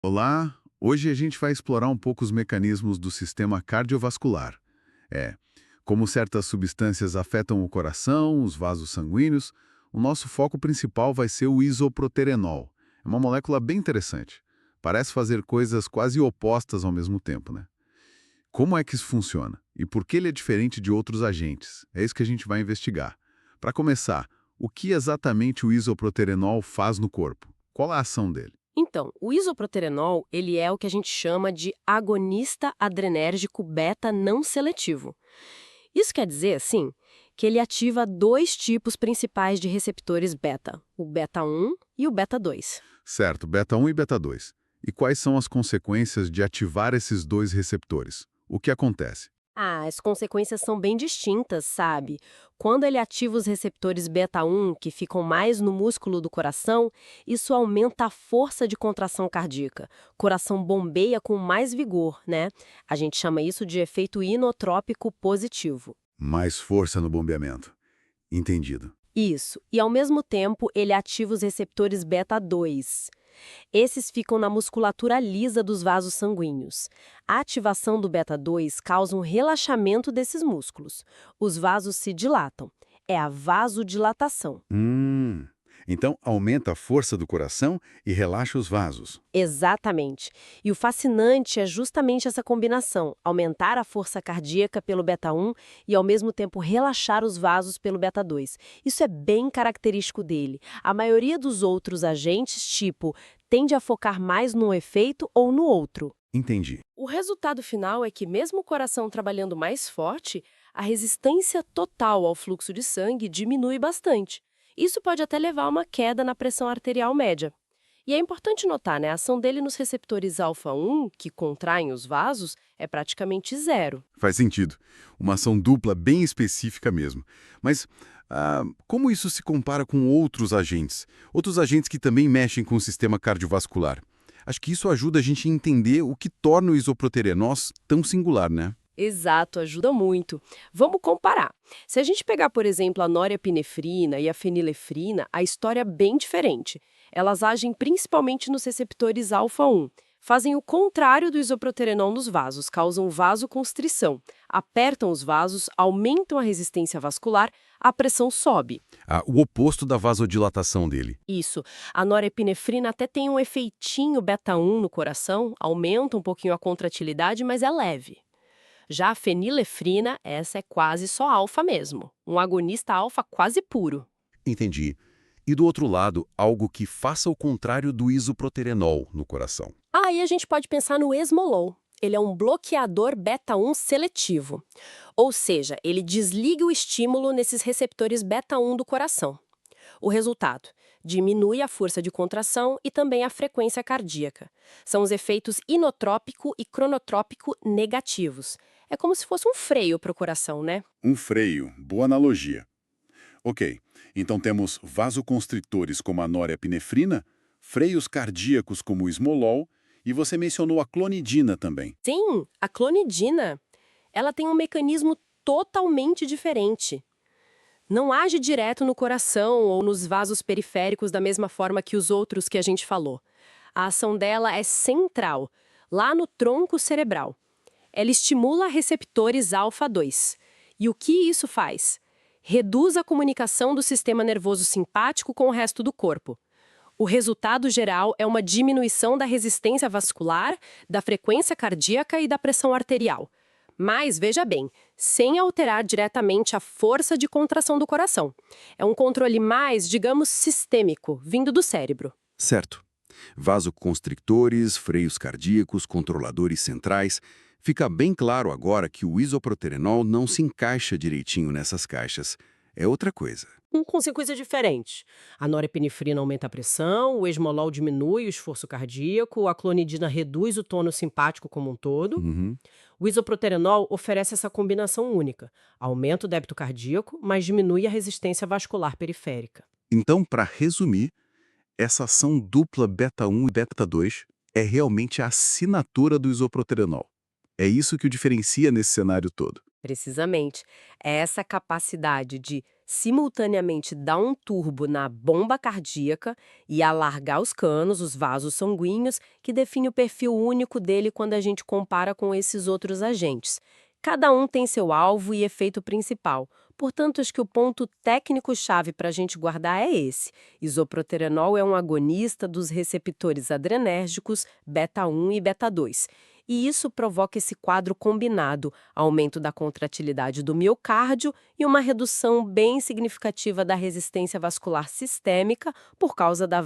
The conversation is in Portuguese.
Olá, hoje a gente vai explorar um pouco os mecanismos do sistema cardiovascular. É, como certas substâncias afetam o coração, os vasos sanguíneos, o nosso foco principal vai ser o isoproterenol. É uma molécula bem interessante. Parece fazer coisas quase opostas ao mesmo tempo, né? Como é que isso funciona? E por que ele é diferente de outros agentes? É isso que a gente vai investigar. Para começar, o que exatamente o isoproterenol faz no corpo? Qual é a ação dele? Então, o isoproterenol, ele é o que a gente chama de agonista adrenérgico beta não seletivo. Isso quer dizer, assim, que ele ativa dois tipos principais de receptores beta, o beta 1 e o beta 2. Certo, beta 1 e beta 2. E quais são as consequências de ativar esses dois receptores? O que acontece? As consequências são bem distintas, sabe? Quando ele ativa os receptores beta 1, que ficam mais no músculo do coração, isso aumenta a força de contração cardíaca. O coração bombeia com mais vigor, né? A gente chama isso de efeito inotrópico positivo. Mais força no bombeamento. Entendido. Isso. E ao mesmo tempo, ele ativa os receptores beta 2. Esses ficam na musculatura lisa dos vasos sanguíneos. A ativação do beta 2 causa um relaxamento desses músculos. Os vasos se dilatam. É a vasodilatação. Hum. Então aumenta a força do coração e relaxa os vasos. Exatamente. E o fascinante é justamente essa combinação: aumentar a força cardíaca pelo beta 1 e ao mesmo tempo relaxar os vasos pelo beta 2. Isso é bem característico dele. A maioria dos outros agentes, tipo, tende a focar mais num efeito ou no outro. Entendi. O resultado final é que, mesmo o coração trabalhando mais forte, a resistência total ao fluxo de sangue diminui bastante. Isso pode até levar a uma queda na pressão arterial média. E é importante notar, né, a ação dele nos receptores alfa-1, que contraem os vasos, é praticamente zero. Faz sentido. Uma ação dupla bem específica mesmo. Mas como isso se compara com outros agentes? Outros agentes que também mexem com o sistema cardiovascular. Acho que isso ajuda a gente a entender o que torna o isoproterenol tão singular, né? Exato, ajuda muito. Vamos comparar. Se a gente pegar, por exemplo, a norepinefrina e a fenilefrina, a história é bem diferente. Elas agem principalmente nos receptores alfa-1. Fazem o contrário do isoproterenol nos vasos, causam vasoconstrição, apertam os vasos, aumentam a resistência vascular, a pressão sobe. O oposto da vasodilatação dele. Isso. A norepinefrina até tem um efeitinho beta-1 no coração, aumenta um pouquinho a contratilidade, mas é leve. Já a fenilefrina, essa é quase só alfa mesmo. Um agonista alfa quase puro. Entendi. E do outro lado, algo que faça o contrário do isoproterenol no coração. Aí a gente pode pensar no esmolol. Ele é um bloqueador beta-1 seletivo. Ou seja, ele desliga o estímulo nesses receptores beta-1 do coração. O resultado: diminui a força de contração e também a frequência cardíaca. São os efeitos inotrópico e cronotrópico negativos. É como se fosse um freio para o coração, né? Um freio, boa analogia. Ok, então temos vasoconstritores como a norepinefrina, freios cardíacos como o esmolol, e você mencionou a clonidina também. Sim, a clonidina, ela tem um mecanismo totalmente diferente. Não age direto no coração ou nos vasos periféricos da mesma forma que os outros que a gente falou. A ação dela é central, lá no tronco cerebral. Ela estimula receptores alfa-2. E o que isso faz? Reduz a comunicação do sistema nervoso simpático com o resto do corpo. O resultado geral é uma diminuição da resistência vascular, da frequência cardíaca e da pressão arterial. Mas, veja bem, sem alterar diretamente a força de contração do coração. É um controle mais, digamos, sistêmico, vindo do cérebro. Certo. Vasoconstrictores, freios cardíacos, controladores centrais. Fica bem claro agora que o isoproterenol não se encaixa direitinho nessas caixas. É outra coisa. Com consequência diferente. A norepinefrina aumenta a pressão, o esmolol diminui o esforço cardíaco, a clonidina reduz o tônus simpático como um todo. Uhum. O isoproterenol oferece essa combinação única. Aumenta o débito cardíaco, mas diminui a resistência vascular periférica. Então, para resumir, essa ação dupla beta-1 e beta-2 é realmente a assinatura do isoproterenol. É isso que o diferencia nesse cenário todo. Precisamente. É essa capacidade de simultaneamente dar um turbo na bomba cardíaca e alargar os canos, os vasos sanguíneos, que define o perfil único dele quando a gente compara com esses outros agentes. Cada um tem seu alvo e efeito principal. Portanto, acho que o ponto técnico-chave para a gente guardar é esse. Isoproterenol é um agonista dos receptores adrenérgicos beta-1 e beta-2. E isso provoca esse quadro combinado, aumento da contratilidade do miocárdio e uma redução bem significativa da resistência vascular sistêmica por causa da